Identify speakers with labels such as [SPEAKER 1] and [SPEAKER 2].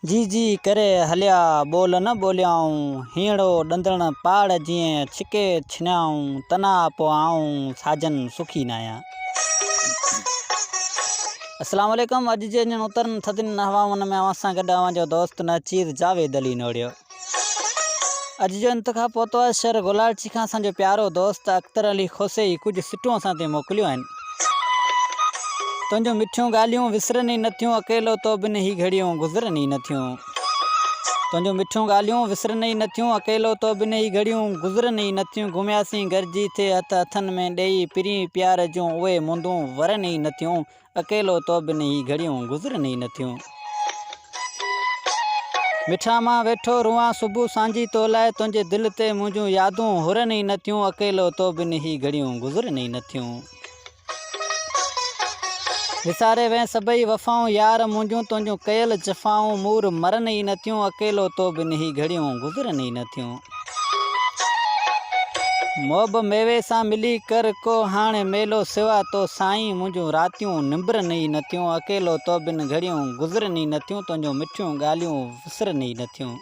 [SPEAKER 1] जी जी करे हलिया बोल न बोलियाऊं हीणो डंदण पाड़ जिए छिके छिन्याऊं तना पो आऊं साजन सुखी नाया। अस्सलाम वालेकुम। अज जे उतरन थदिन हवावन में अवां गड जो दोस्त नचीर जावेद अली नोड़ियो। अज जो इंतखा पहुतो है शहर गुलाची खां असांजो प्यारो दोस्त अख्तर अली खोसई कुछ सिटूं असां ते मोकिलियूं आहिनि। तुंहिंजूं मिठियूं ॻाल्हियूं विसरनि ई नथियूं, अकेलो तो बिन ही घड़ियूं गुज़रनि ई नथियूं। तुंहिंजूं मिठियूं ॻाल्हियूं विसरनि ई नथियूं, अकेलो तो बिन ही घड़ियूं गुज़रनि ई नथियूं। घुमियासीं गॾिजी थे हथ हथनि में ॾेई, पिरी प्यार जूं उहे मुंदूं वरनि ई नथियूं, अकेलो तो बिन ही घड़ियूं गुज़रनि ई नथियूं। मिठा मां वेठो रुआं सुबुह सांझी तो लाइ, तुंहिंजे दिलि ते मुंहिंजूं यादूं हुरनि ई नथियूं, अकेलो तो बिन ही घड़ियूं गुज़रनि ई नथियूं। विसारे वें सभई वफ़ाऊं यार मुंहिंजूं, तुंहिंजूं कयल जफ़ाऊं मूर मरनि ई नथियूं, अकेलो तो बिन ही घड़ियूं गुज़रनि ई नथियूं। मोब मेवे सां मिली कर को हाणे मेलो सिवा तो साईं, मुंहिंजूं रातियूं निंबरनि ई नथियूं, अकेलो तो बिन घड़ियूं गुज़रनि ई नथियूं। तुंहिंजूं मिठियूं ॻाल्हियूं विसरनि ई नथियूं।